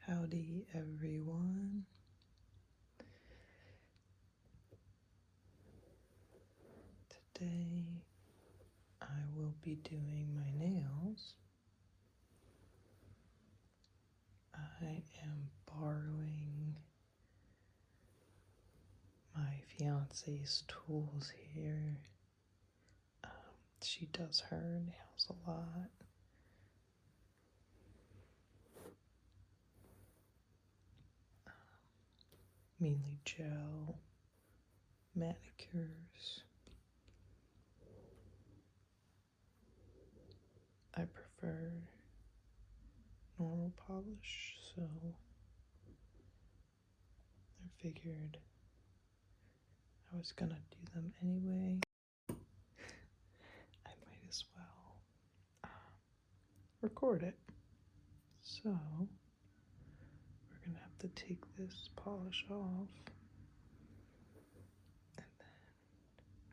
Howdy everyone. Today I will be doing my nails. I am borrowing my fiance's tools here. She does her nails a lot. Mainly gel, manicures. I prefer normal polish, so I figured I was gonna do them anyway. I might as well record it. So we're gonna have to take this polish off and then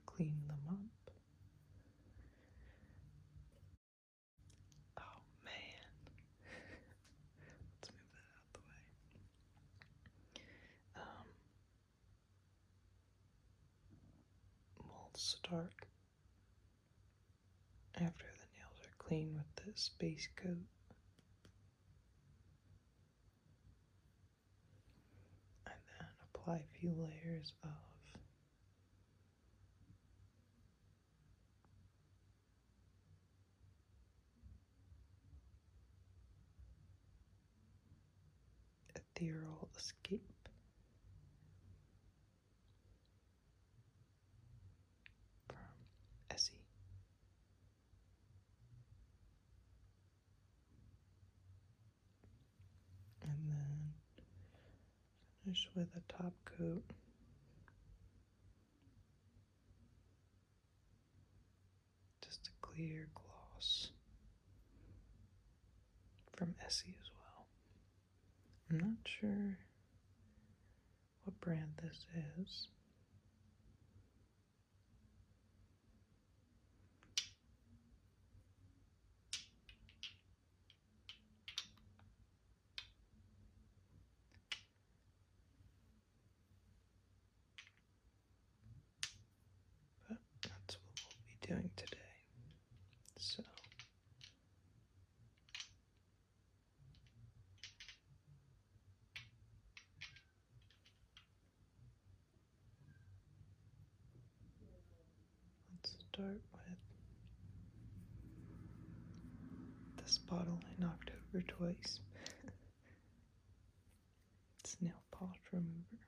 clean them up. Oh man. Let's move that out the way. We'll start after the nails are clean with this base coat. And then apply a few layers of ethereal escape. From Essie. And then finish with a top coat. Just a clear gloss from Essie as well. I'm not sure what brand this is. But that's what we'll be doing today. So let's start with this bottle I knocked over twice. It's nail polish remover.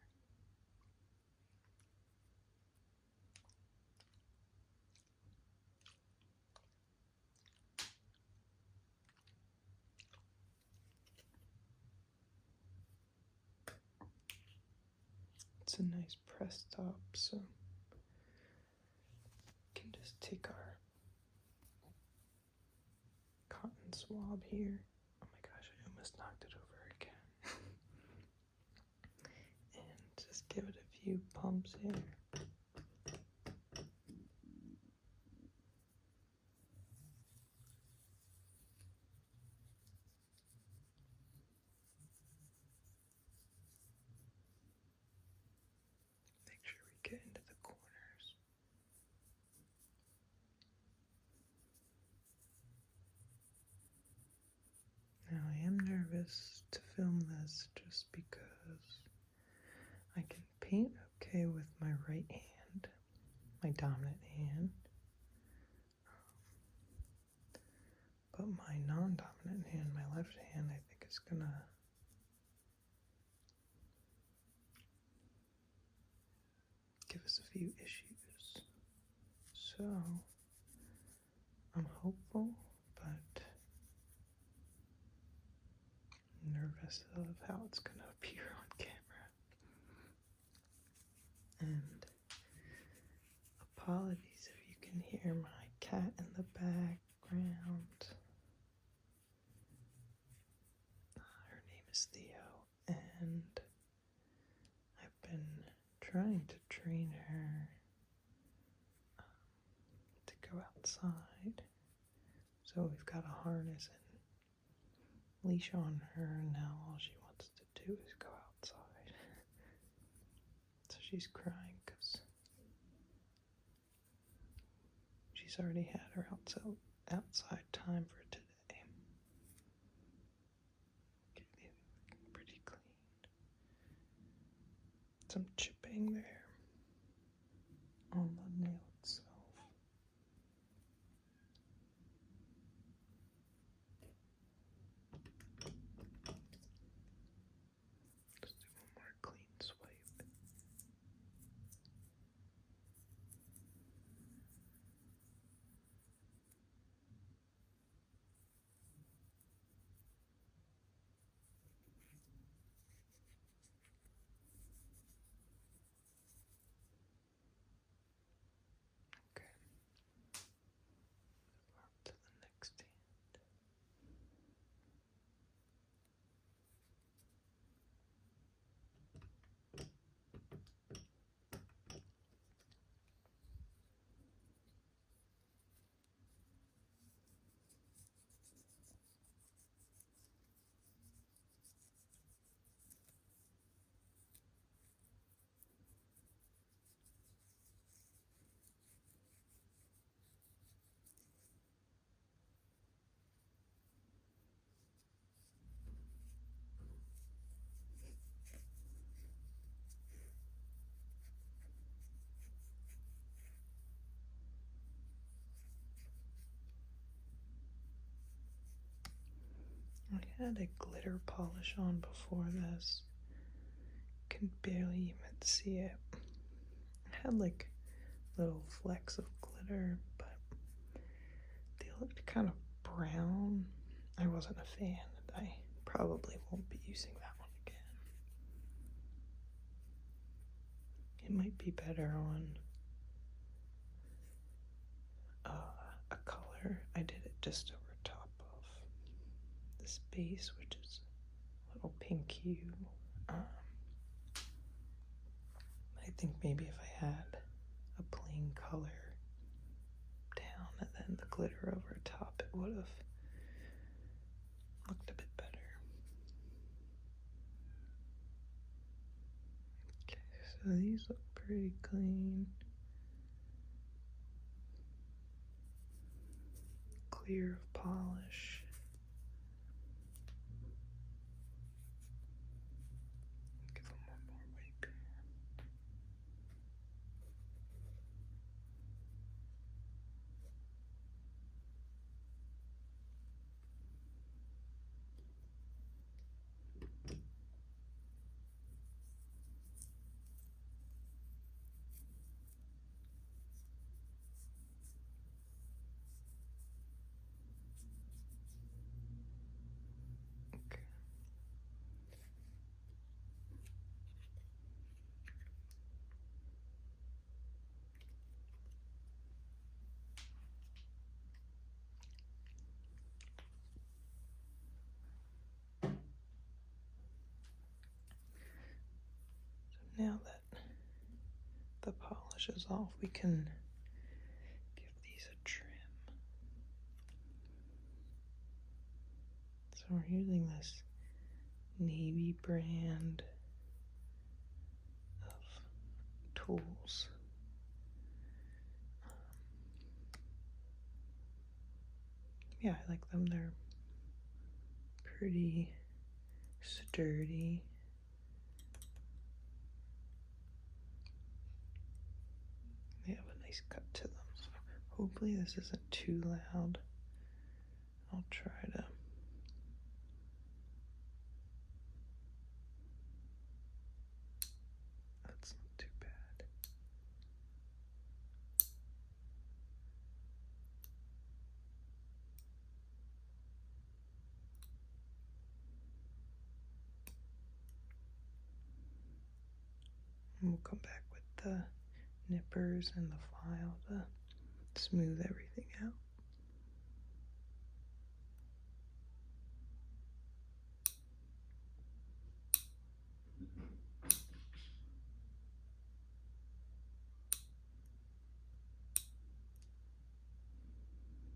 It's a nice press top, so we can just take our cotton swab here. Oh my gosh, I almost knocked it over again. And just give it a few pumps here. Make sure we get into the corners. Now I am nervous to film this just because I can paint okay with my right hand, my dominant hand, but my non-dominant hand, my left hand, I think is gonna give us a few issues. So I'm hopeful, but nervous of how it's gonna appear on camera. And apologies if you can hear my cat in the background. Her name is Theo, and I've been trying to train her to go outside. So we've got a harness and leash on her, and now all she wants do is go outside. So she's crying because she's already had her outside time for today. Okay, these are looking pretty clean. Some chipping there on the nail itself. Let's do one more clean swipe. Okay. On to the next hand. I had a glitter polish on before this. Can barely even see it. I had like little flecks of glitter, but they looked kind of brown. I wasn't a fan, and I probably won't be using that one again. It might be better on a color. I did it just over top of this base, which is a little pink hue. I think maybe if I had a plain color down and then the glitter over top, it would have looked a bit better. Okay, so these look pretty clean. Clear of polish. Give them one more wipe here. Okay. So now that the polish is off, we can give these a trim. So we're using this navy brand of tools. Yeah, I like them. They're pretty sturdy. They have a nice cut to them. So hopefully this isn't too loud. I'll try to. That's not too bad. And we'll come back with the nippers and the file to smooth everything out.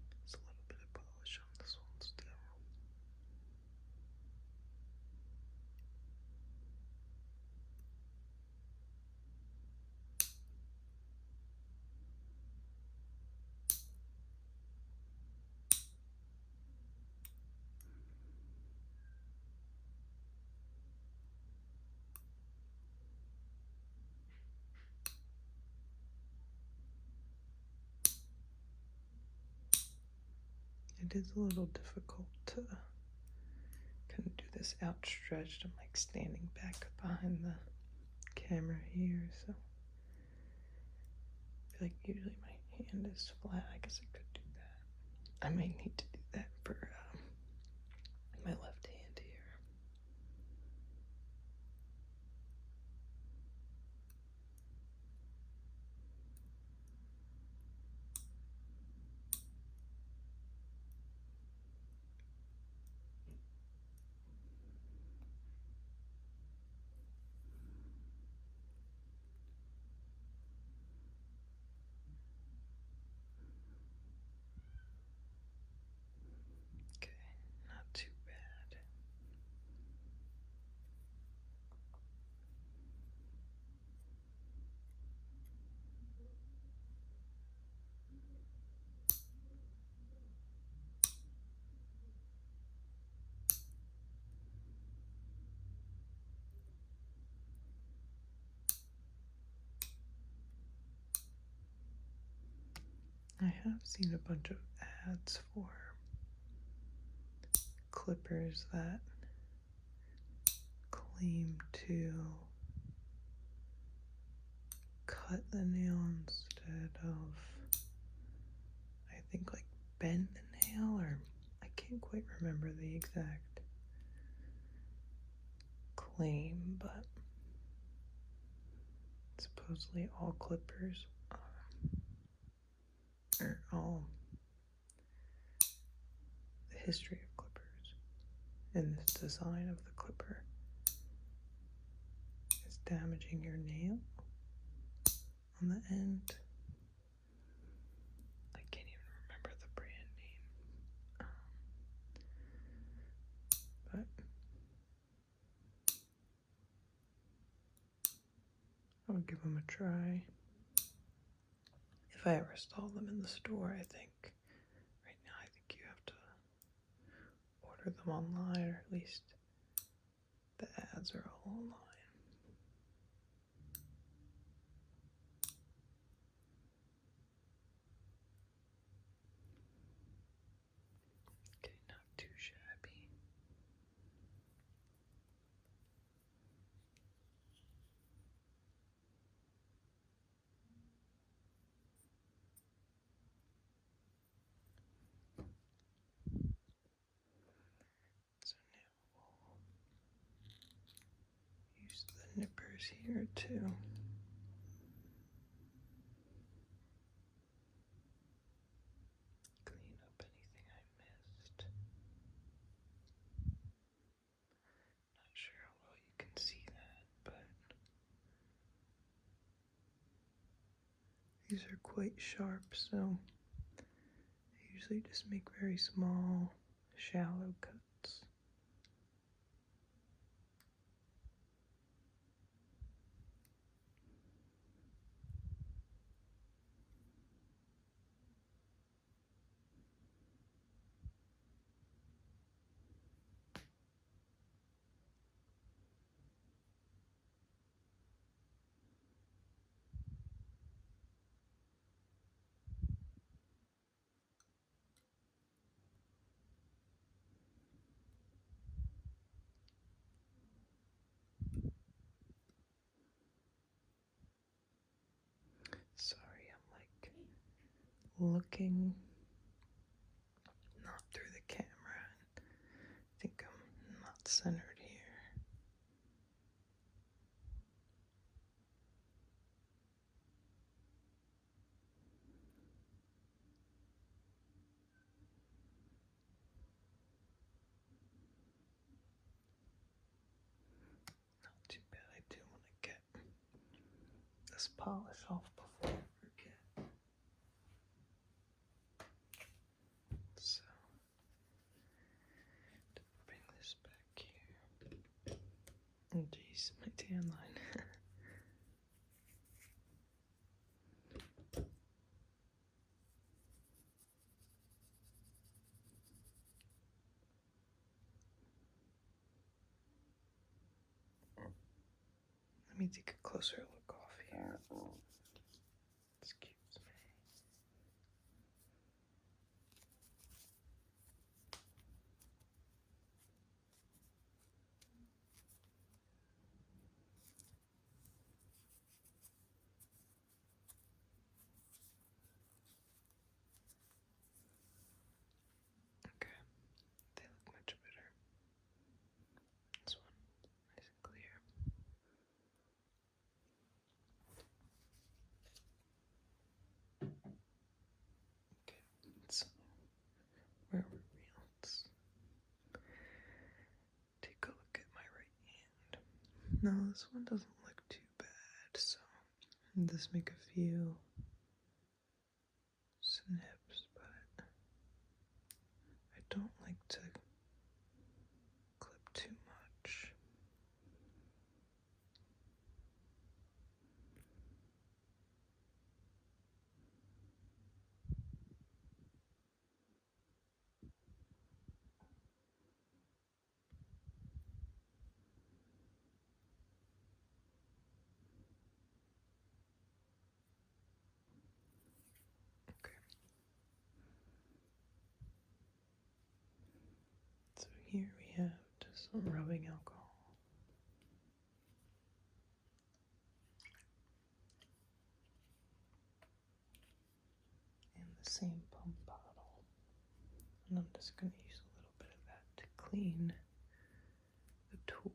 There's a little bit of polish on this one still. it is a little difficult to kind of do this outstretched. I'm like standing back behind the camera here, so I feel like usually my hand is flat. I guess I could do that. I might need to do that for my left hand here. Okay, not too bad. I have seen a bunch of ads for clippers that claim to cut the nail instead of, I think, like bend the nail, or I can't quite remember the exact claim, but supposedly all clippers, or all the history of clippers and this design of the clipper is damaging your nail on the end. I can't even remember the brand name, but I'll give them a try. If I ever saw them in the store, I think. Right now, I think you have to order them online, or at least the ads are all online. Okay, not too shabby. So now we'll use the nippers here too. Clean up anything I missed. Not sure how well you can see that, but these are quite sharp, so I usually just make very small, shallow cuts. Sorry, I'm like looking not through the camera. I think I'm not centered here. Not too bad. I do want to get this polish off before I forget. So, to bring this back here. Oh geez, my tan line. Let me take a closer look off here. Excuse me. No, this one doesn't look too bad, so I'll just make a few snips, but I don't like to clip too much. Okay. So here we have just some rubbing alcohol. In the same pump bottle. And I'm just going to use a little bit of that to clean the tools.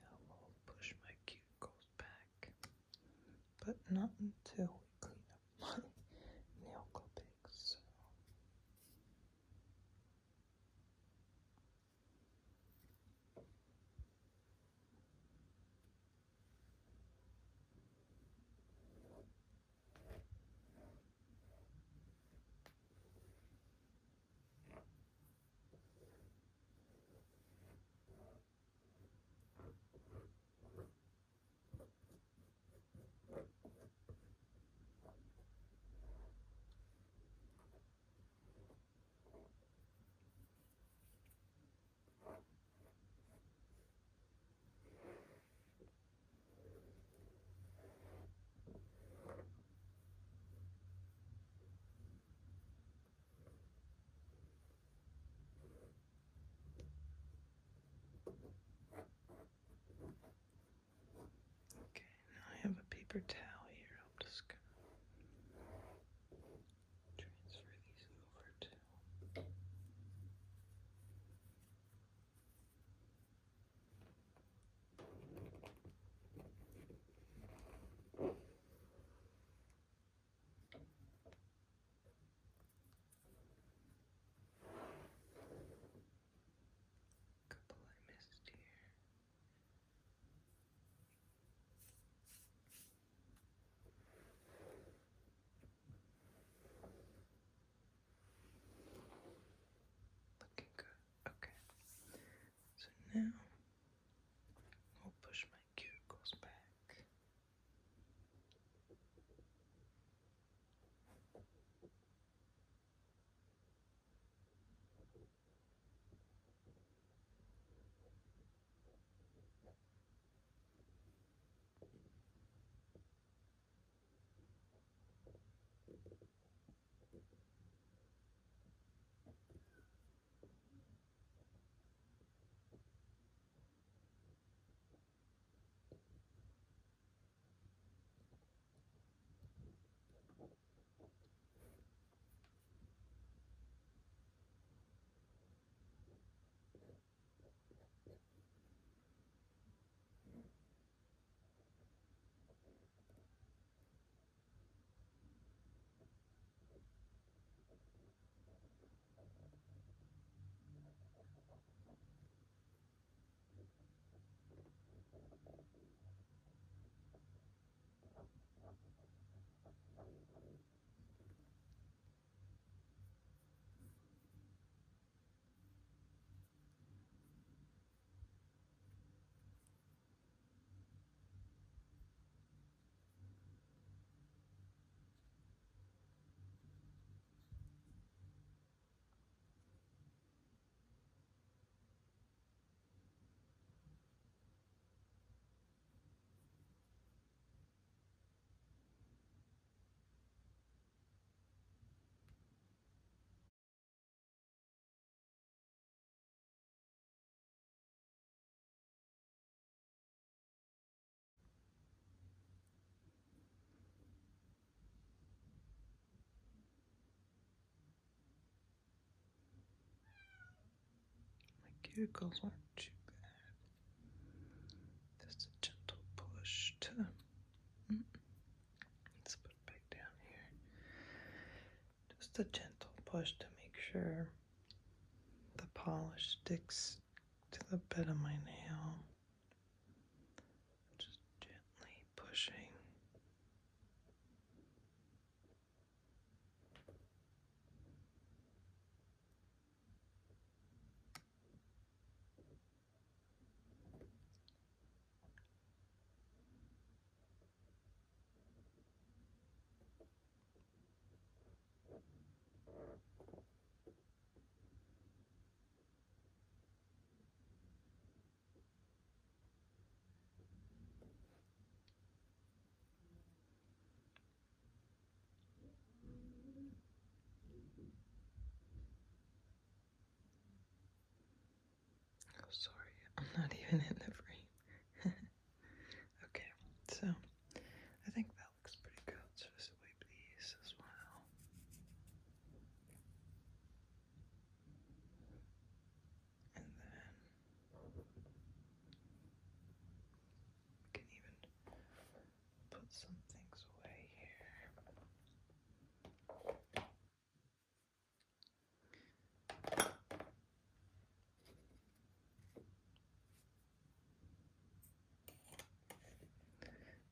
Now we'll push my cuticles back, but not until we clean up my nail clippings. cuticles aren't too bad. Just a gentle push to. Let's put it back down here. Just a gentle push to make sure the polish sticks to the bed of my nail. Just gently pushing. Oh, sorry, I'm not even in the frame. Okay, so I think that looks pretty good. So just wipe these as well. And then we can even put some things away here.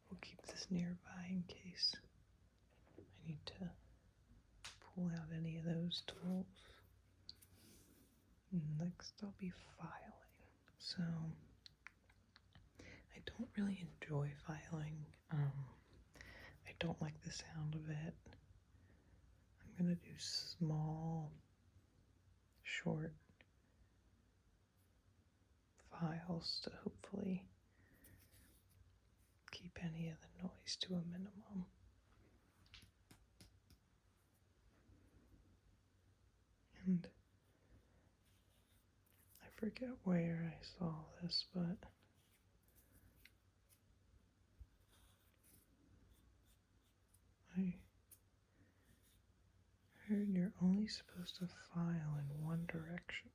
We'll keep this nearby in case I need to pull out any of those tools. Next I'll be filing. So I don't really enjoy filing. I don't like the sound of it. I'm gonna do small, short files to hopefully keep any of the noise to a minimum. And I forget where I saw this, but I heard you're only supposed to file in one direction.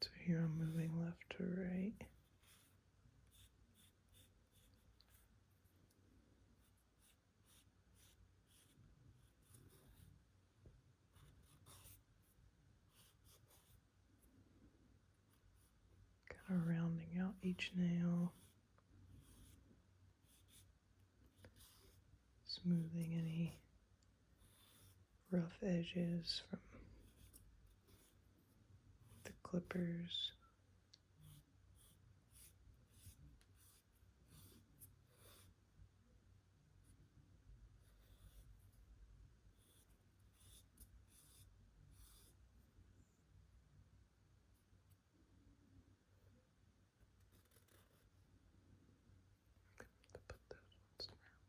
So here I'm moving left to right. Kind of rounding out each nail. Smoothing any rough edges from the clippers. To put those ones around.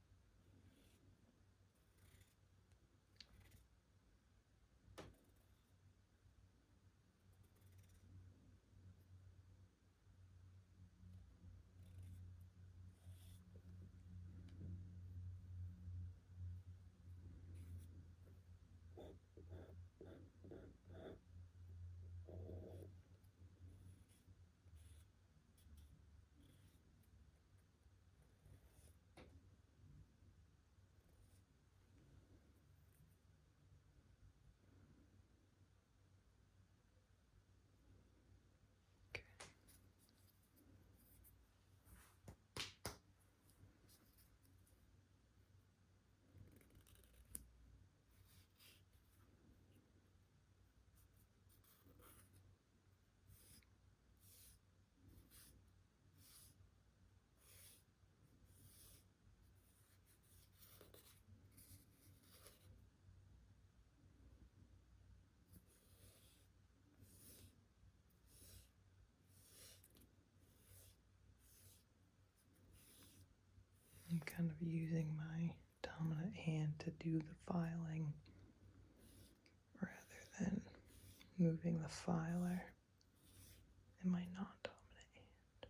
I'm kind of using my dominant hand to do the filing rather than moving the filer in my non-dominant hand.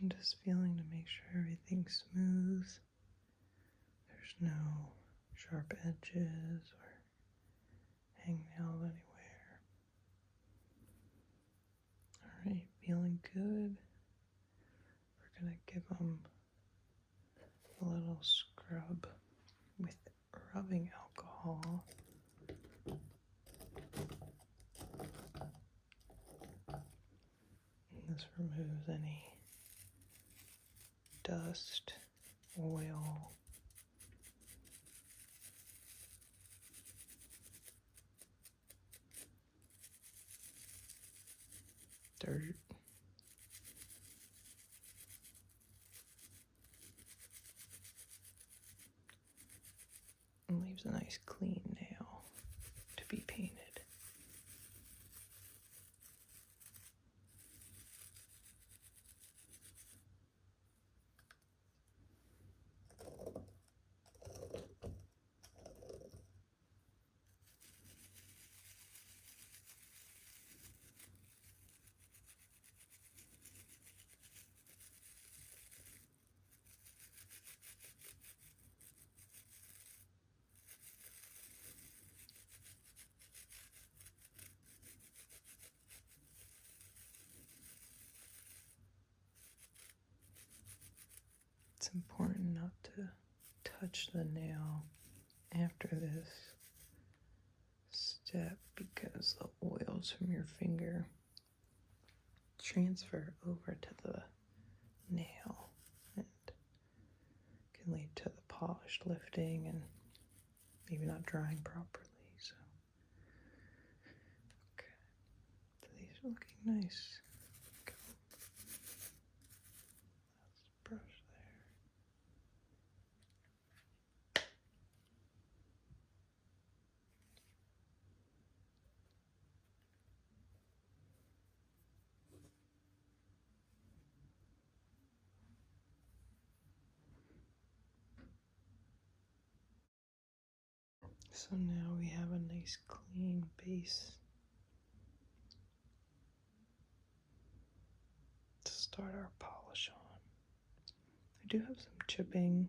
I'm just feeling to make sure everything's smooth. There's no sharp edges or hangnail anywhere. Alright, feeling good. We're going to give them a little scrub with rubbing alcohol. And this removes any dust, oil, dirt. And leaves a nice clean nail to be painted. It's important not to touch the nail after this step because the oils from your finger transfer over to the nail and can lead to the polish lifting and maybe not drying properly. So, okay, so these are looking nice. Go. Let's brush there. So now we have a nice clean base to start our polish on. I do have some chipping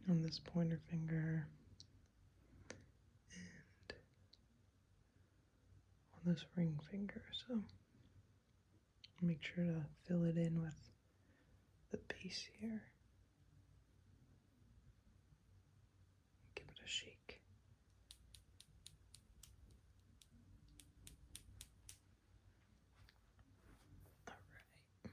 on this pointer finger and on this ring finger, so make sure to fill it in with the base here. Give it a shake. All right.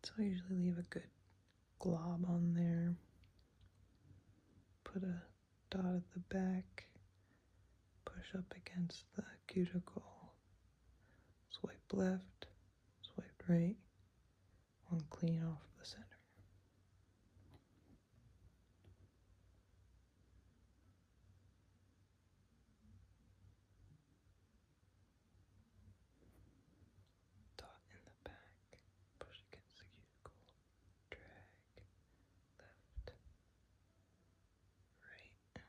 So I usually leave a good glob on there. Put a dot at the back. Push up against the cuticle. Swipe left. Swipe right. One clean off the center. Dot in the back. Push against the cuticle. Drag. Left. Right.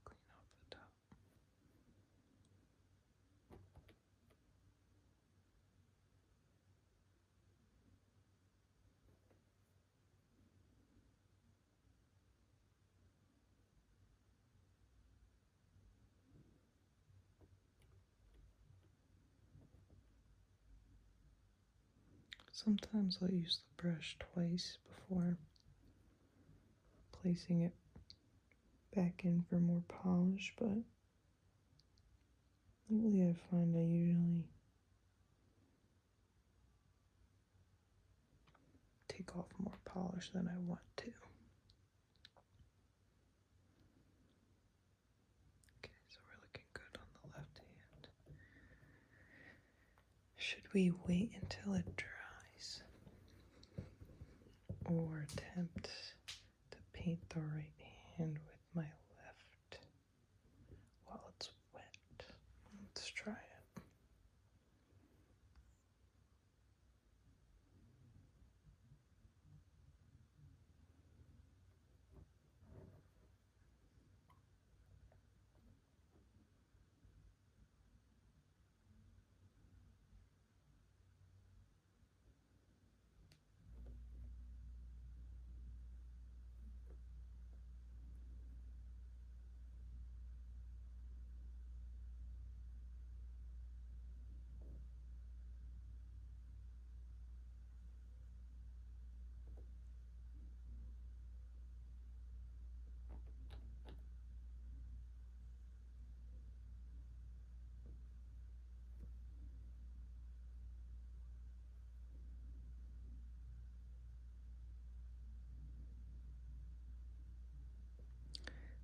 Clean off the top. Sometimes I'll use the brush twice before placing it back in for more polish, but lately I find I usually take off more polish than I want to. Okay, so we're looking good on the left hand. Should we wait until it dries? or attempt to paint the right hand with my left while it's wet. Let's try it.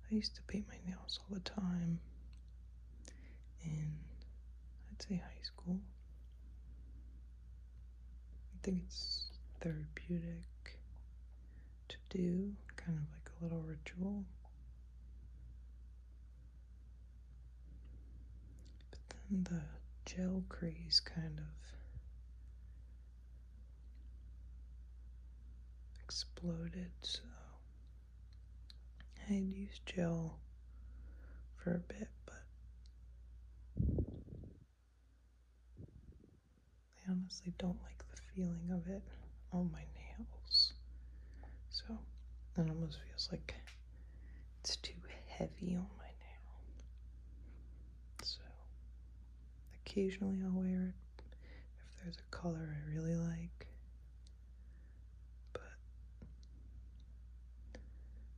I used to paint my nails all the time in, I'd say, high school. I think it's therapeutic to do, kind of like a little ritual. But then the gel craze kind of exploded, so I had used gel for a bit, but I honestly don't like the feeling of it on my nails. So it almost feels like it's too heavy on my nail. So occasionally I'll wear it if there's a color I really like, but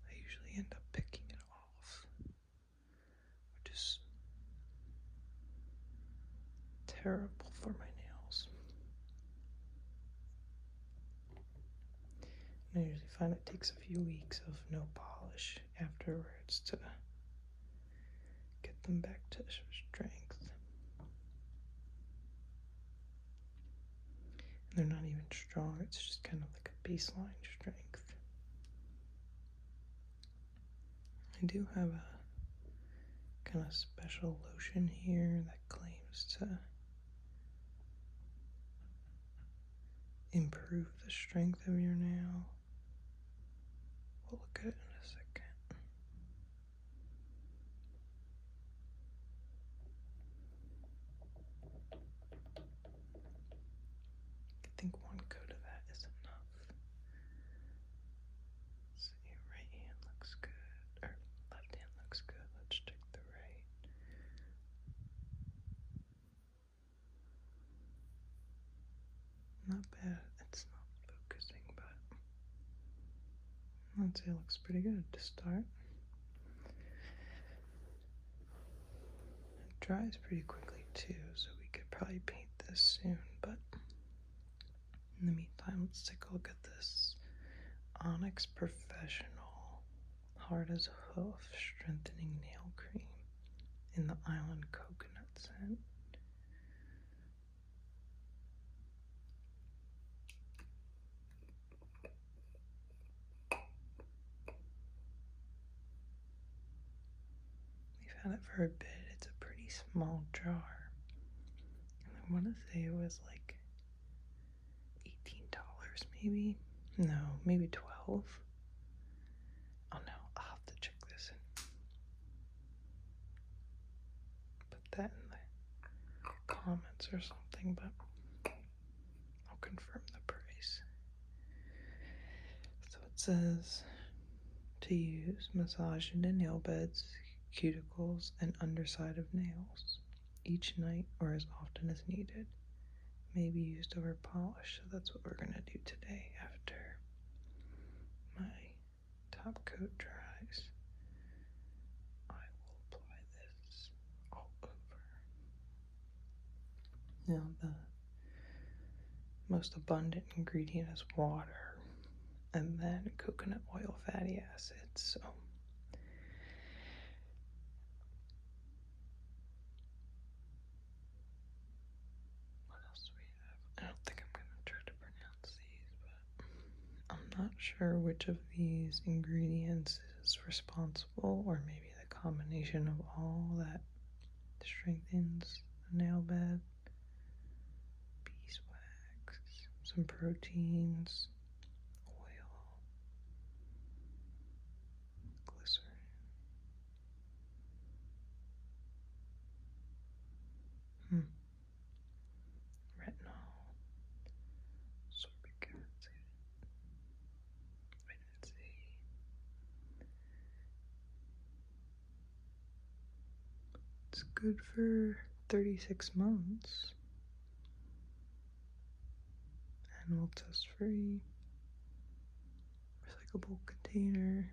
I usually end up picking it off, which is terrible for my nails. And I usually find it takes a few weeks of no polish afterwards to get them back to strength. And they're not even strong, it's just kind of like a baseline strength. I do have a kind of special lotion here that claims to improve the strength of your nail. We'll look at it in a second. I think one coat of that is enough. So your right hand looks good, or left hand looks good. Let's check the right. Not bad. It's not focusing, but I'd say it looks pretty good to start. It dries pretty quickly too, so we could probably paint this soon, but in the meantime, let's take a look at this Onyx Professional Hard as a Hoof Strengthening Nail Cream in the Island Coconut scent. We've had it for a bit. It's a pretty small jar. And I want to say it was like $18 maybe? No, maybe 12. Oh no, I'll have to check this and put that in the comments or something, but I'll confirm the price. So it says to use, massage into nail beds, cuticles, and underside of nails each night or as often as needed. May be used over polish, so that's what we're gonna do today after my top coat dries. I will apply this all over. Now the most abundant ingredient is water, and then coconut oil fatty acids. So what else do we have? I don't think I'm gonna try to pronounce these, but I'm not sure which of these ingredients is responsible, or maybe the combination of all that strengthens the nail bed. Beeswax, some proteins, oil, glycerin. Retinol, sorbic acid, vitamin C. It's good for 36 months. Animal test free, recyclable container,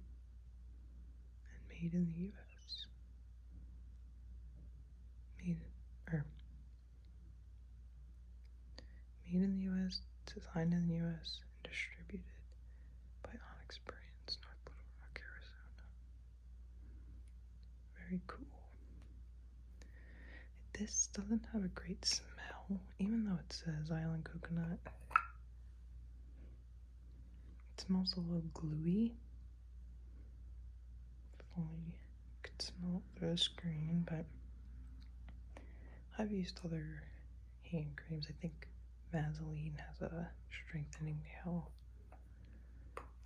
and made in the US. Made in the US, designed in the US, and distributed by Onyx Brands, North Little Rock, Arizona. Very cool. This doesn't have a great smell, even though it says island coconut. It smells a little gluey. If only you could smell it through the screen, but I've used other hand creams. I think Vaseline has a strengthening nail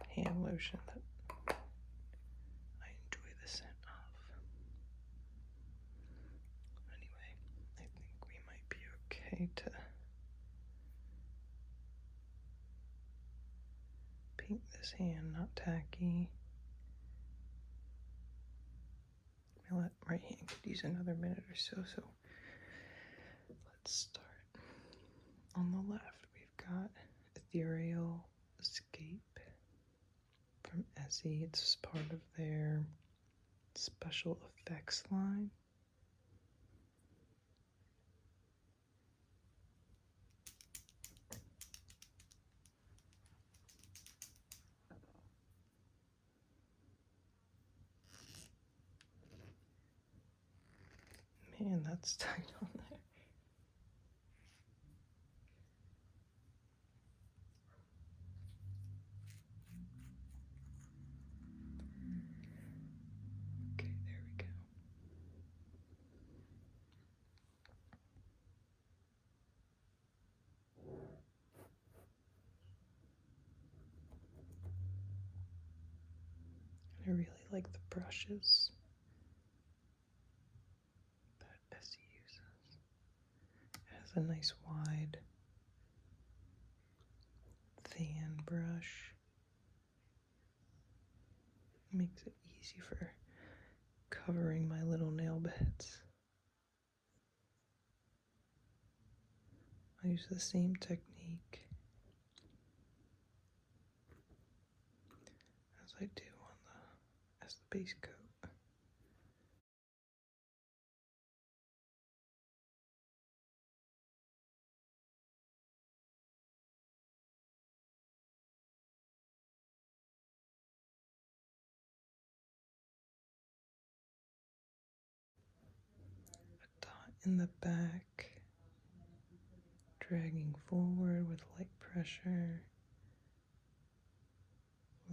hand lotion that I enjoy the scent of. Anyway, I think we might be okay to paint this hand, not tacky. My right hand could use another minute or so, so let's start. On the left, we've got Ethereal Escape from Essie. It's part of their special effects line. Man, that's stuck on there. Okay, there we go. I really like the brushes that Essie uses. It has a nice wide fan brush. It makes it easy for covering my little nail beds. I use the same technique as I do as the base coat. A dot in the back, dragging forward with light pressure.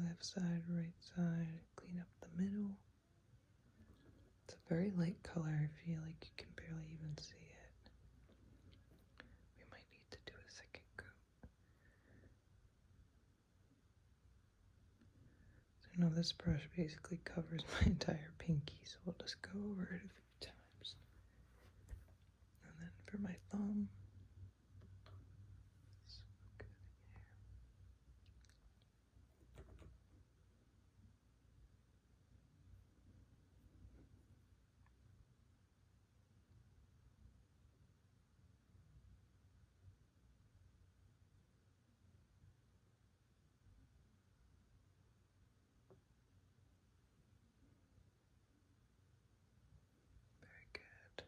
Left side, right side, clean up the middle. It's a very light color. I feel like you can barely even see it. We might need to do a second coat. So now this brush basically covers my entire pinky, so we'll just go over it a few times. And then for my thumb, so good here. Very good.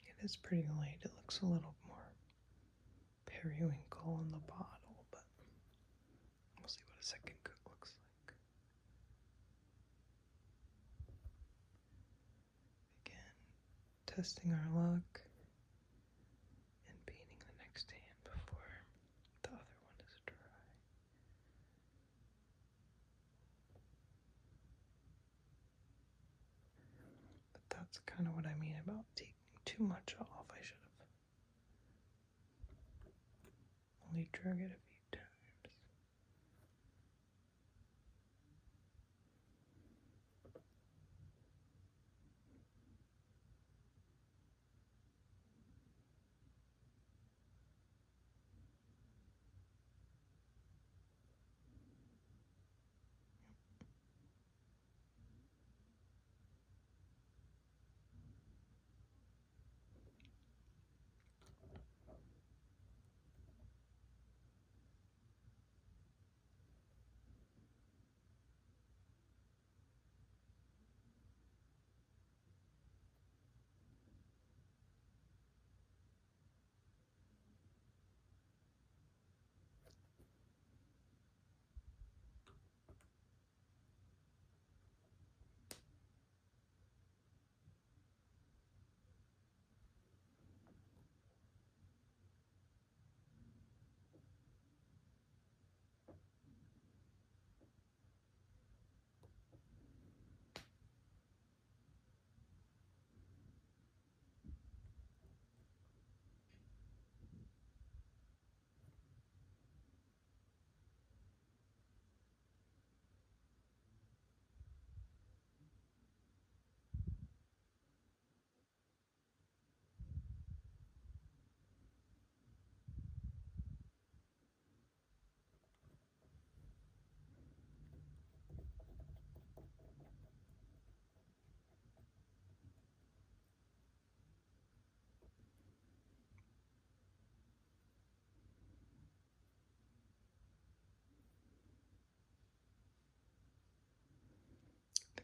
It is pretty light. It looks a little more periwinkle in the bottle, but we'll see what a second coat looks like. Again, testing our luck. That's kind of what I mean about taking too much off. I should have only drug it a few times.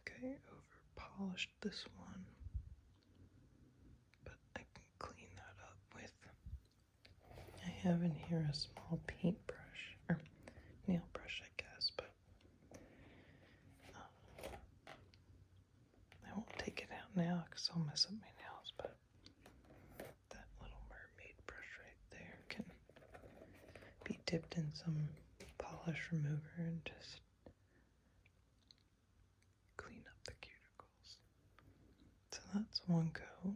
Okay, over polished this one, but I can clean that up with, I have in here a small paintbrush, or nail brush I guess, but I won't take it out now because I'll mess up my nails, but that little mermaid brush right there can be dipped in some polish remover and just clean up the cuticles. So that's one coat.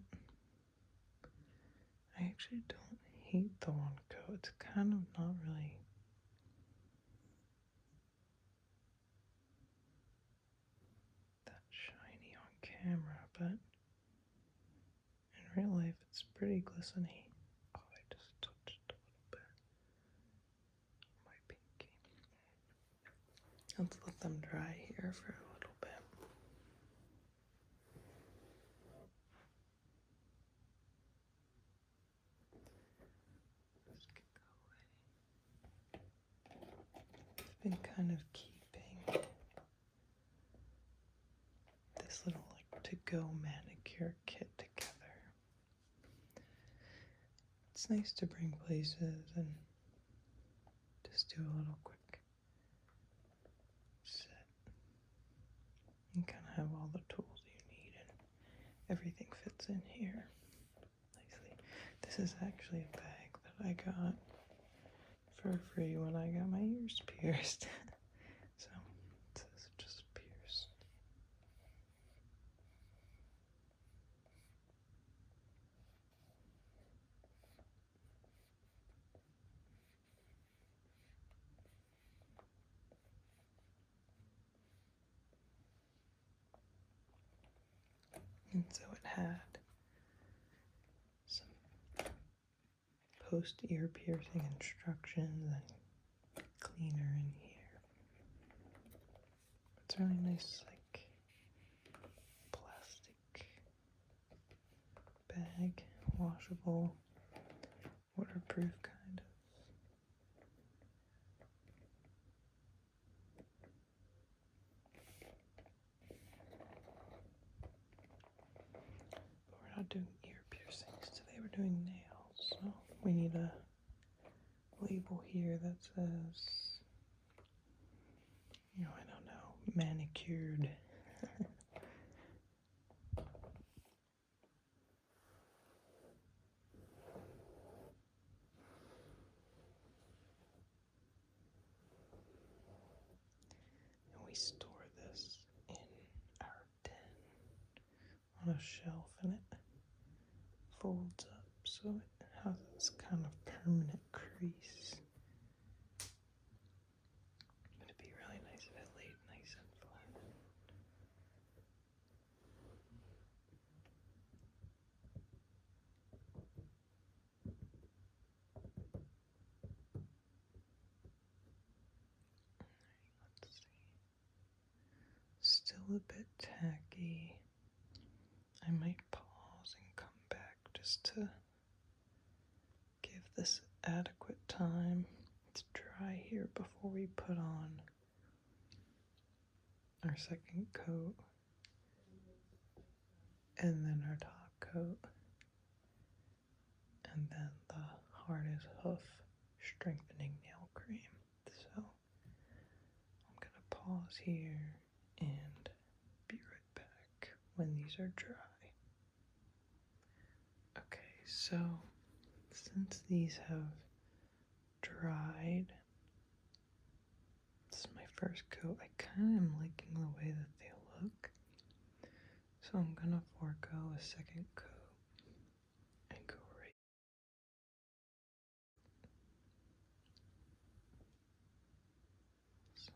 I actually don't hate the one coat. It's kind of not really that shiny on camera, but in real life it's pretty glistening. Oh, I just touched a little bit on my pinky. Let's let them dry here for a little bit. Just get away. I've been kind of keeping this little like to-go manicure kit together. It's nice to bring places and just do a little quick set. You kind of have all the tools you need and everything fits in here nicely. This is actually a bag that I got for free when I got my ears pierced. So it says just pierced. And so it had some post-ear piercing instructions and cleaner in here. It's really nice, like, plastic bag, washable, waterproof kind of. But we're not doing ear piercings today, we're doing nails. So we need a label here that says, I don't know, maniCURED. And we store this in our den on a shelf and it folds up so it has this kind of permanent crease. It'd be really nice if it laid nice and flat. Let's see. Still a bit tacky. I might pause and come back just to give this adequate time to dry here before we put on our second coat and then our top coat and then the hardest hoof strengthening nail cream. So I'm gonna pause here and be right back when these are dry. Okay, so since these have dried, this is my first coat. I kind of am liking the way that they look, so I'm gonna forego a second coat and go right. So,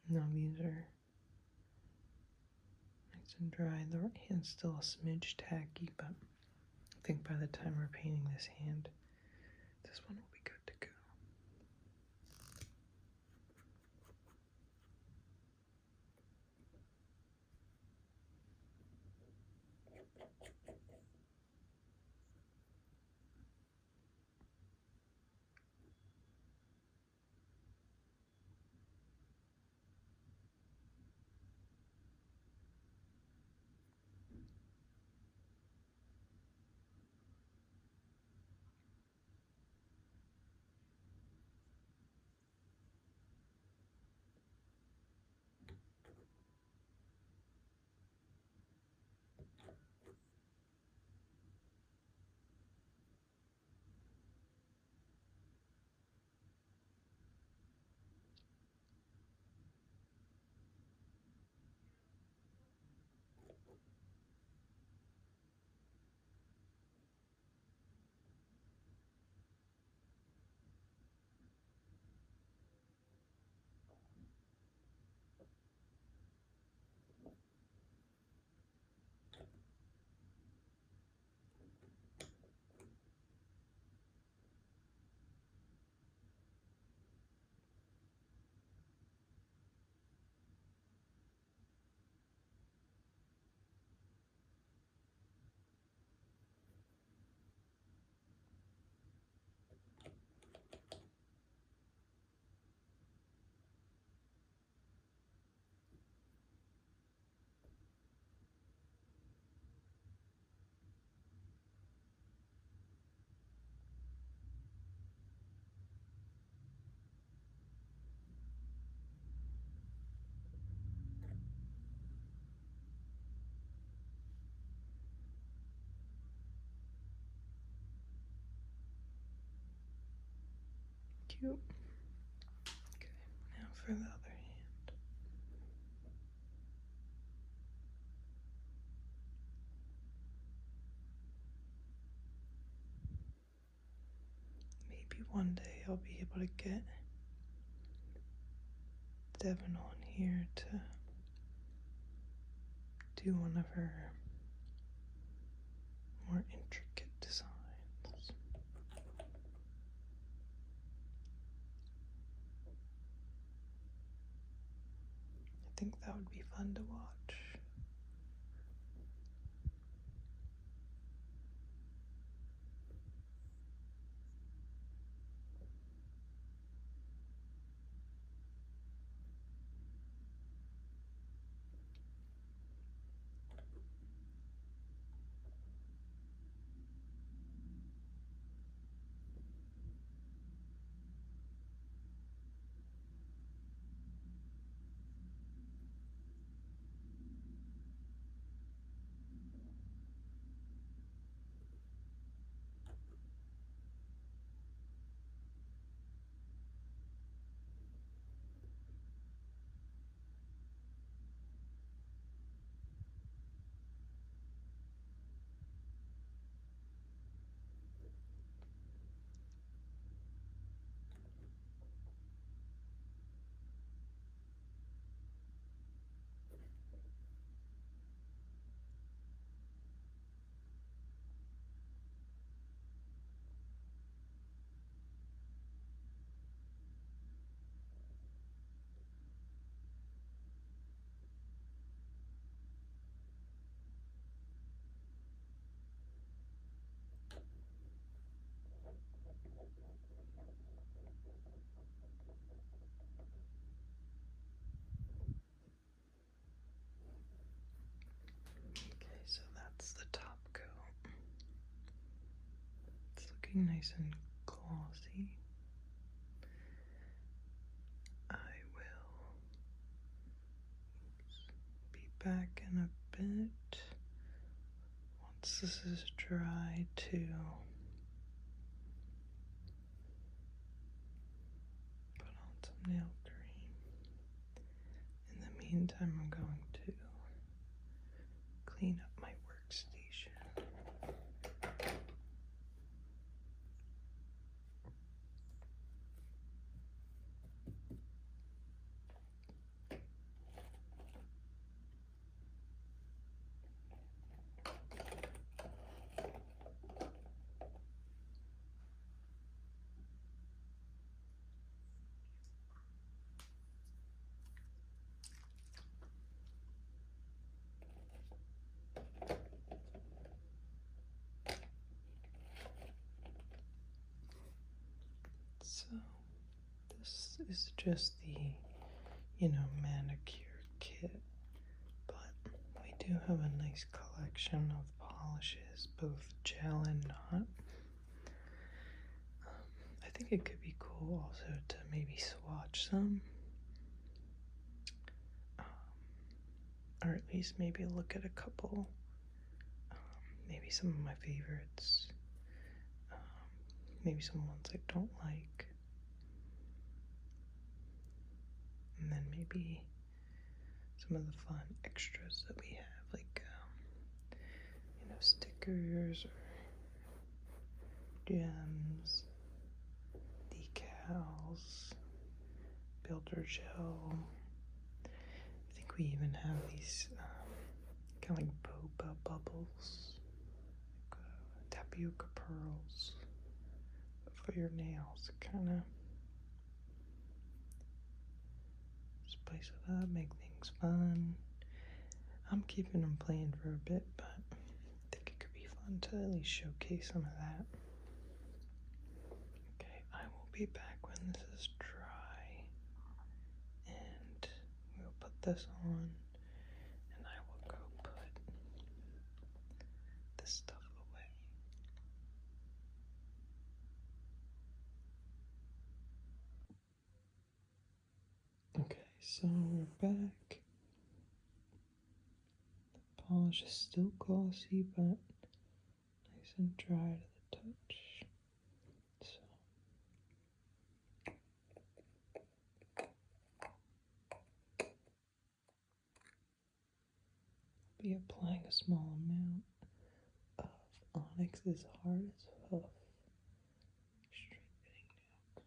now these are nice and dry. The right hand's still a smidge tacky, but I think by the time we're painting this hand, this one will be good to go. Cute. Okay, now for the other hand. Maybe one day I'll be able to get Devin on here to do one of her more intricate designs. I think that would be fun to watch. looking nice and glossy. I will be back in a bit once this is dry to put on some nail cream. In the meantime, I'm going to clean up my workstation. So this is just the, manicure kit, but we do have a nice collection of polishes, both gel and not. I think it could be cool also to maybe swatch some, or at least maybe look at a couple, maybe some of my favorites, maybe some ones I don't like. And then maybe some of the fun extras that we have, like, stickers or gems, decals, builder gel. I think we even have these kind of like boba bubbles, like, tapioca pearls for your nails, kind of spice it up, make things fun. I'm keeping them playing for a bit, but I think it could be fun to at least showcase some of that. Okay, I will be back when this is dry, and we'll put this on, and I will go put this stuff away. Okay, so we're back. The polish is still glossy, but nice and dry to the touch. So I'll be applying a small amount of Onyx's Hard as Huff straightening nail cream.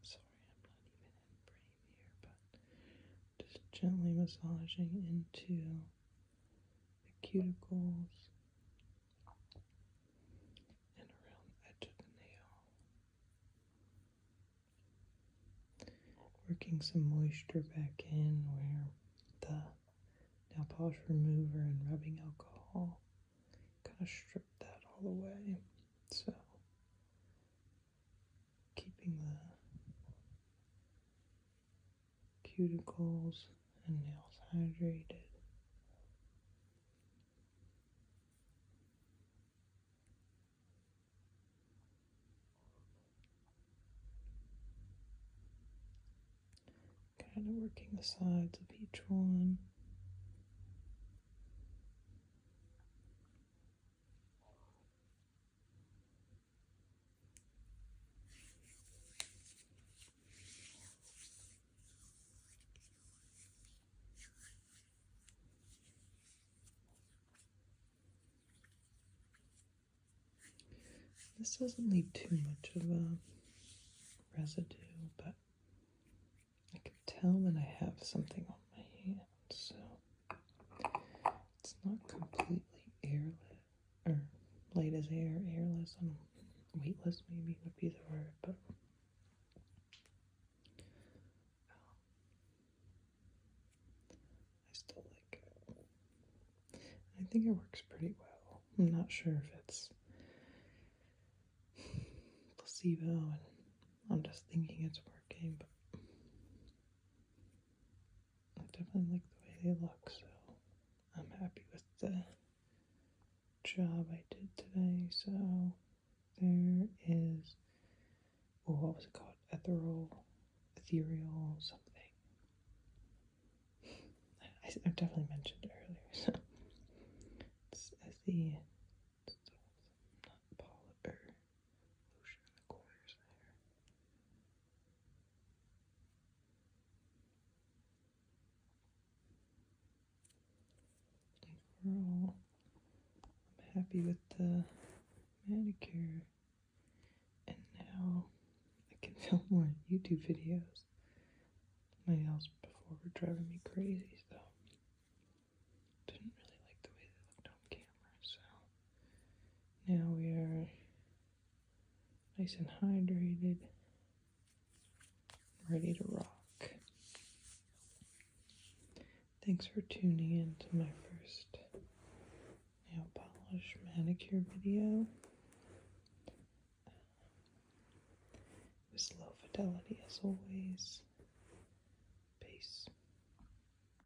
Sorry, I'm not even in frame here, but just gently massaging into the cuticles and around the edge of the nail. Working some moisture back in where the nail polish remover and rubbing alcohol kind of stripped that all away. So keeping the cuticles and nails hydrated. Kind of working the sides of each one. This doesn't leave too much of a residue, but I can tell when I have something on my hand, so it's not completely airless, or light as air, airless, weightless maybe would be the word, but I think it works pretty well. I'm not sure if it's placebo and I'm just thinking it's working, but I definitely like the way they look, so I'm happy with the job I did today. So there is, what was it called? Ethereal something. I definitely mentioned it earlier. So it's Essie, not polish or lotion in the corners there. Overall, I'm happy with the manicure, and now I can film more YouTube videos. My nails before were driving me crazy, so didn't really like the way they looked on camera. So now we are nice and hydrated, ready to rock. Thanks for tuning in to my first nail polish manicure video. It was low fidelity as always. Peace.